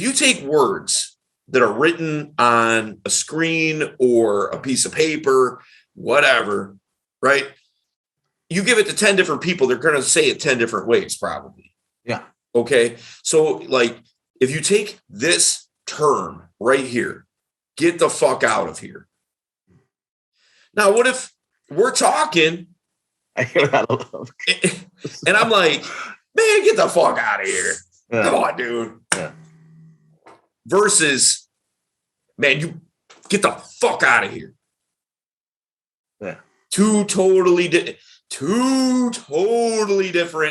you take words that are written on a screen or a piece of paper, whatever, right? You give it to 10 different people, they're going to say it 10 different ways, probably. Yeah. Okay. So if you take this term right here, get the fuck out of here. Now, what if we're talking? I hear that a lot. And I'm like, man, get the fuck out of here. Yeah. Come on, dude. Yeah. Versus, man, you get the fuck out of here. Yeah. Two totally different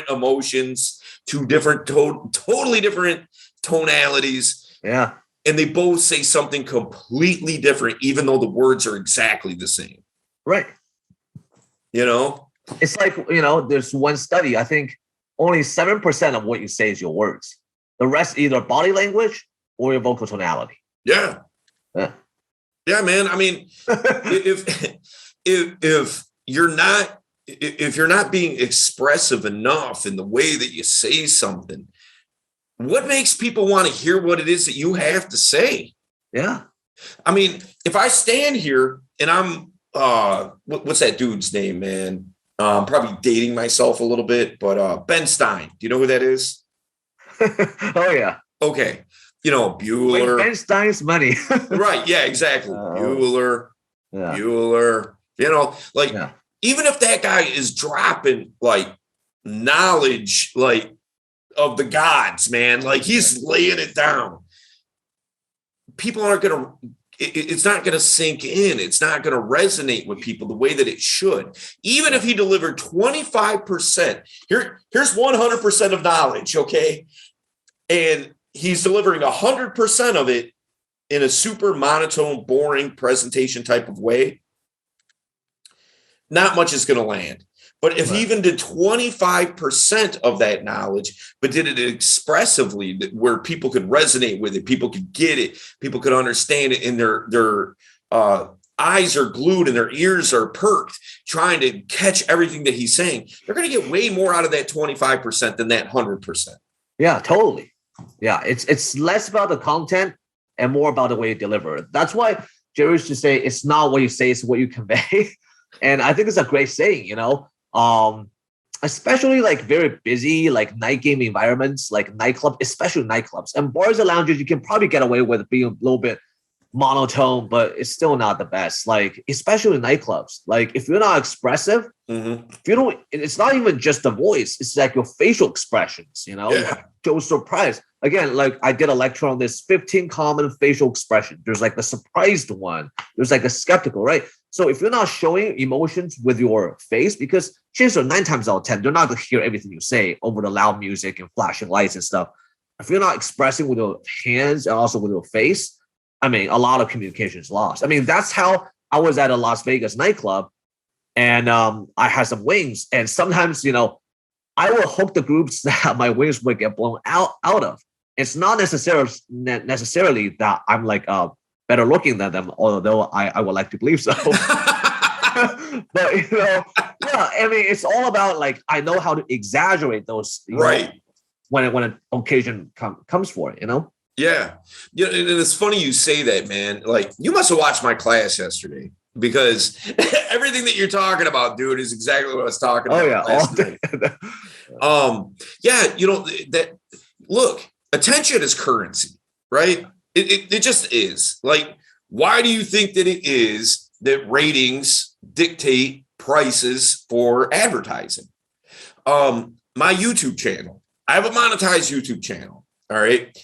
emotions, totally different tonalities. Yeah. And they both say something completely different, even though the words are exactly the same. Right. It's there's one study, I think only 7% of what you say is your words. The rest, either body language or your vocal tonality. Yeah. Yeah. Yeah, man. I mean, if you're not being expressive enough in the way that you say something, what makes people want to hear what it is that you have to say? Yeah. I mean, if I stand here and I'm, what's that dude's name, man? I'm probably dating myself a little bit, but Ben Stein. Do you know who that is? Oh, yeah. Okay. Bueller. Ben Stein's money. Right. Yeah, exactly. Bueller. Yeah. Bueller. Even if that guy is dropping knowledge, of the gods, man, he's laying it down. People aren't going to, it's not going to sink in. It's not going to resonate with people the way that it should. Even if he delivered 25%, here's 100% of knowledge. Okay. And he's delivering 100% of it in a super monotone, boring presentation type of way. Not much is going to land. But if he even did 25% of that knowledge, but did it expressively, where people could resonate with it, people could get it, people could understand it in their eyes are glued and their ears are perked, trying to catch everything that he's saying, they're going to get way more out of that 25% than that 100%. Yeah, totally. Yeah, it's less about the content and more about the way you deliver it. That's why Jerry used to say, it's not what you say, it's what you convey. And I think it's a great saying, especially like very busy, like night game environments, like nightclub, especially nightclubs and bars and lounges. You can probably get away with being a little bit monotone, but it's still not the best. Like, especially nightclubs, like if you're not expressive, if you don't, it's not even just the voice, it's like your facial expressions, Yeah. Show surprise. Again, like I did a lecture on this 15 common facial expression. There's like the surprised one, there's like a skeptical, right? So if you're not showing emotions with your face, because chances are 9 times out of 10, they're not going to hear everything you say over the loud music and flashing lights and stuff. If you're not expressing with your hands and also with your face, I mean, a lot of communication is lost. I mean, that's how I was at a Las Vegas nightclub, and I had some wings, and sometimes, I will hook the groups that my wings would get blown out of. It's not necessarily that I'm like better looking than them, although I would like to believe so. But yeah, I mean, it's all about like I know how to exaggerate those, right? When an occasion comes for it, Yeah. And it's funny you say that, man. Like, you must have watched my class yesterday, because everything that you're talking about, dude, is exactly what I was talking about. Oh, yeah. That look, attention is currency, right? It just is. Like, why do you think that it is that ratings dictate prices for advertising? My YouTube channel, I have a monetized YouTube channel. All right.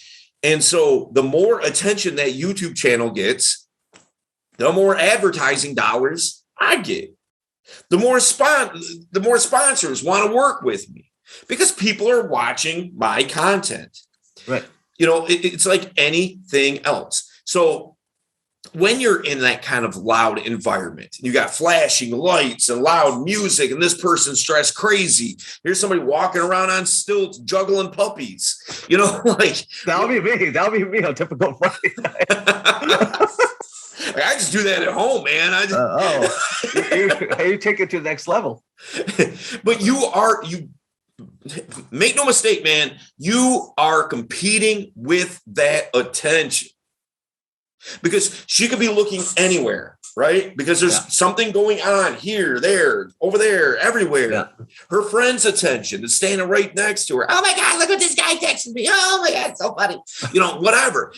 And so the more attention that YouTube channel gets, the more advertising dollars I get. The more sponsors want to work with me, because people are watching my content. Right. It's like anything else. So when you're in that kind of loud environment, you got flashing lights and loud music, and this person's dressed crazy. Here's somebody walking around on stilts, juggling puppies. Like that'll be me. That'll be me on typical Friday night. I just do that at home, man. You take it to the next level. But you make no mistake, man. You are competing with that attention. Because she could be looking anywhere, right? Because there's something going on here, there, over there, everywhere. Yeah. Her friend's attention is standing right next to her. Oh my God, look what this guy texted me. Oh my God, so funny. Whatever.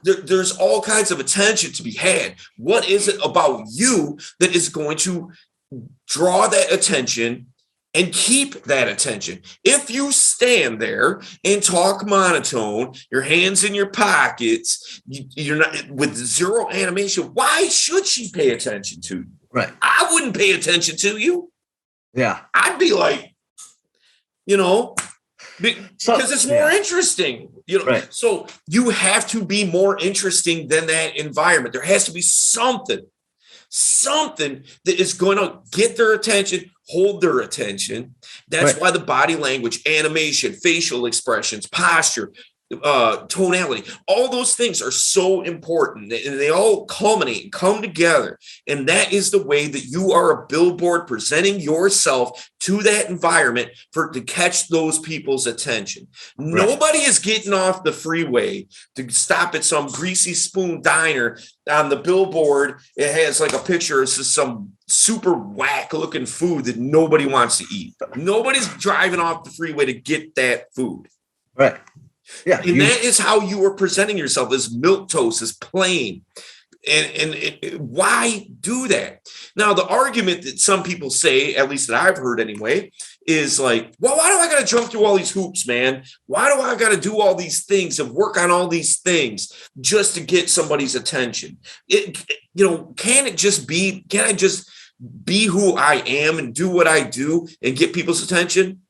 There's all kinds of attention to be had. What is it about you that is going to draw that attention and keep that attention? If you stand there and talk monotone, your hands in your pockets, you're not with zero animation, why should she pay attention to you? Right. I wouldn't pay attention to you. Yeah. I'd be like, because it's more interesting. Right. So you have to be more interesting than that environment. There has to be something that is going to get their attention, hold their attention. That's why the body language, animation, facial expressions, posture, tonality, all those things are so important, and they all culminate and come together. And that is the way that you are a billboard presenting yourself to that environment to catch those people's attention. Right. Nobody is getting off the freeway to stop at some greasy spoon diner. On the billboard, it has like a picture. It's just some super whack looking food that nobody wants to eat. Nobody's driving off the freeway to get that food. Right. Yeah, and that is how you are presenting yourself, as milquetoast, as plain. And why do that? Now, the argument that some people say, at least that I've heard anyway, is like, well, why do I got to jump through all these hoops, man? Why do I got to do all these things and work on all these things just to get somebody's attention? Can I just be who I am and do what I do and get people's attention?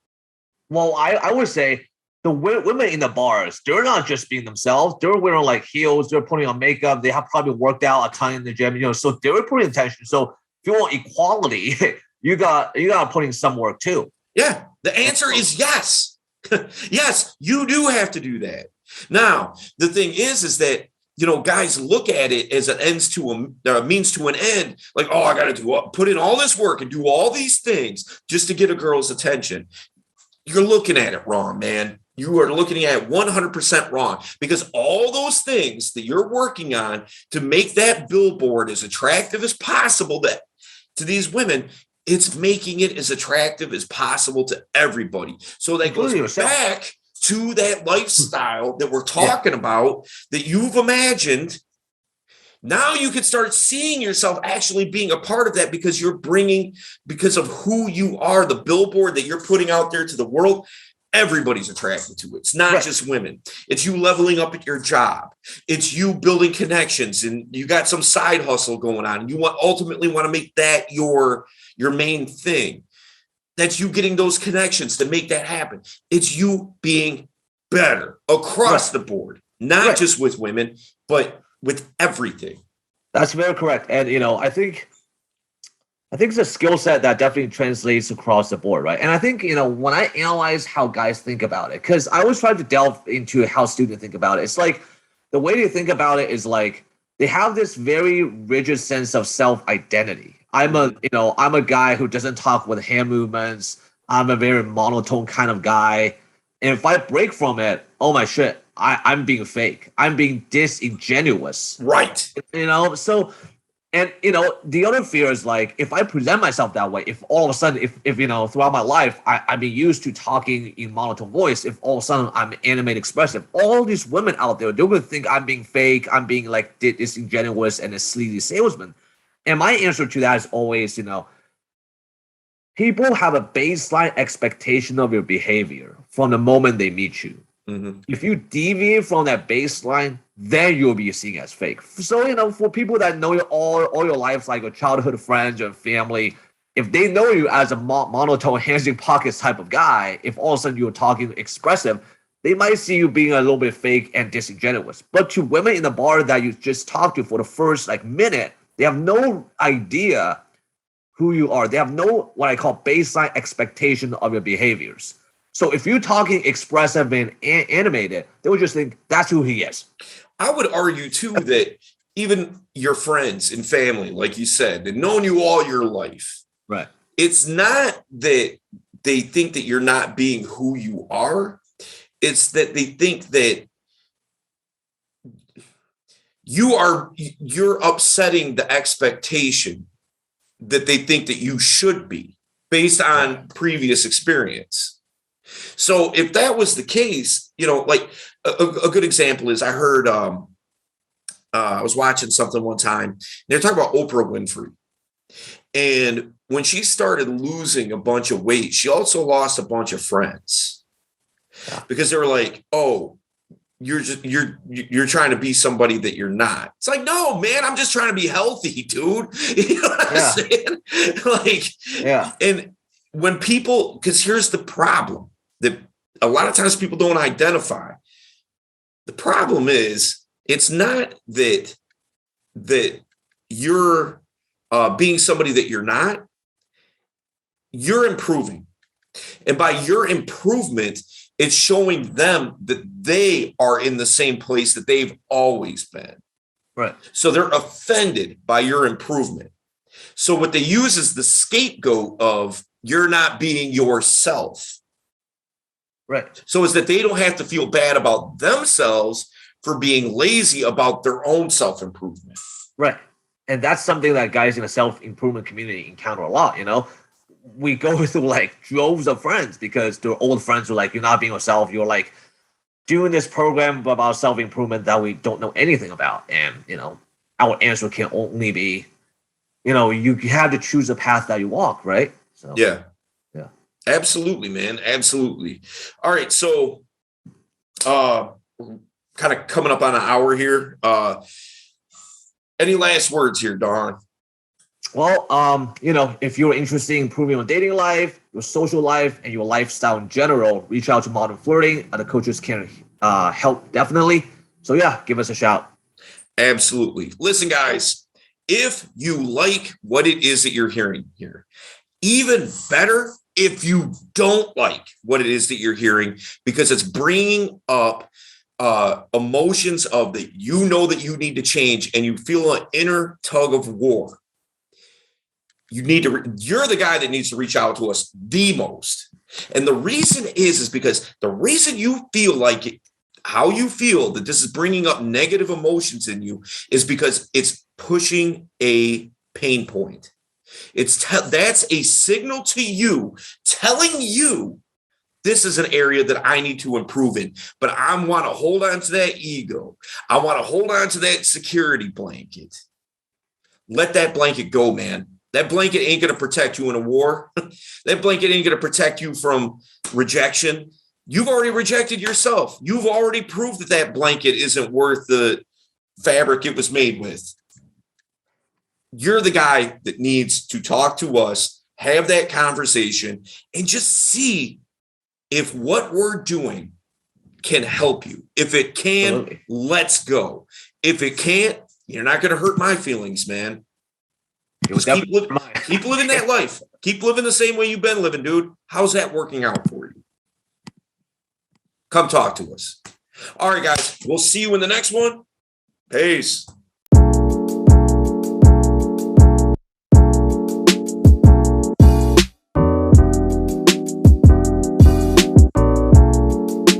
Well, I would say, the women in the bars, they're not just being themselves. They're wearing like heels. They're putting on makeup. They have probably worked out a ton in the gym, so they're putting attention. So if you want equality, you got to put in some work too. Yeah. The answer is yes. Yes, you do have to do that. Now, the thing is that guys look at it as an means to an end. Like, oh, I got to put in all this work and do all these things just to get a girl's attention. You're looking at it wrong, man. You are looking at it 100% wrong, because all those things that you're working on to make that billboard as attractive as possible to these women, it's making it as attractive as possible to everybody. So that goes back to that lifestyle that we're talking about, that you've imagined. Now you can start seeing yourself actually being a part of that, because because of who you are, the billboard that you're putting out there to the world. Everybody's attracted to it. It's not just women. It's you leveling up at your job. It's you building connections, and you got some side hustle going on. You ultimately want to make that your main thing. That's you getting those connections to make that happen. It's you being better across the board, not just with women, but with everything. That's very correct. And, I think it's a skill set that definitely translates across the board, right? And I think, when I analyze how guys think about it, because I always try to delve into how students think about it. It's like the way they think about it is like they have this very rigid sense of self-identity. I'm a guy who doesn't talk with hand movements. I'm a very monotone kind of guy. And if I break from it, oh my shit, I'm being fake. I'm being disingenuous. Right. So, and, the other fear is like, if I present myself that way, if all of a sudden, if throughout my life, I've been used to talking in monotone voice, if all of a sudden I'm animated expressive, all these women out there, they're going to think I'm being fake, I'm being like disingenuous and a sleazy salesman. And my answer to that is always, people have a baseline expectation of your behavior from the moment they meet you. Mm-hmm. If you deviate from that baseline, then you'll be seen as fake. So, for people that know you all your lives, like your childhood friends, your family, if they know you as a monotone, hands in pockets type of guy, if all of a sudden you're talking expressive, they might see you being a little bit fake and disingenuous. But to women in the bar that you just talked to for the first minute, they have no idea who you are. They have no what I call baseline expectation of your behaviors. So if you're talking expressive and animated, they would just think that's who he is. I would argue too that even your friends and family, like you said, they've known you all your life. Right. It's not that they think that you're not being who you are. It's that they think that you're upsetting the expectation that they think that you should be based on previous experience. So if that was the case, like a good example is I heard, I was watching something one time. They're talking about Oprah Winfrey. And when she started losing a bunch of weight, she also lost a bunch of friends because they were like, oh, you're trying to be somebody that you're not. It's like, no, man, I'm just trying to be healthy, dude. You know what I'm saying? And when people, because here's the problem that a lot of times people don't identify. The problem is it's not that you're being somebody that you're not. You're improving. And by your improvement, it's showing them that they are in the same place that they've always been. Right. So they're offended by your improvement. So what they use is the scapegoat of you're not being yourself. Right. So is that they don't have to feel bad about themselves for being lazy about their own self-improvement. Right. And that's something that guys in the self-improvement community encounter a lot, We go through droves of friends because they're old friends who are like, you're not being yourself. You're doing this program about self-improvement that we don't know anything about. And, our answer can only be, you have to choose the path that you walk, right? So yeah. Absolutely, man. Absolutely. All right. So kind of coming up on an hour here. Any last words here, Don? Well, if you're interested in improving your dating life, your social life, and your lifestyle in general, reach out to Modern Flirting. The coaches can help definitely. So yeah, give us a shout. Absolutely. Listen, guys, if you like what it is that you're hearing here, even better if you don't like what it is that you're hearing, because it's bringing up emotions of that you know that you need to change and you feel an inner tug of war, you're the guy that needs to reach out to us the most. And the reason is because the reason you feel like it, how you feel that this is bringing up negative emotions in you is because it's pushing a pain point. That's a signal to you telling you this is an area that I need to improve in, but I want to hold on to that ego. I want to hold on to that security blanket. Let that blanket go, man. That blanket ain't going to protect you in a war. That blanket ain't going to protect you from rejection. You've already rejected yourself. You've already proved that that blanket isn't worth the fabric it was made with. You're the guy that needs to talk to us, have that conversation, and just see if what we're doing can help you. If it can, absolutely, let's go. If it can't, you're not going to hurt my feelings, man. Just keep living that life. Keep living the same way you've been living, dude. How's that working out for you? Come talk to us. All right, guys. We'll see you in the next one. Peace.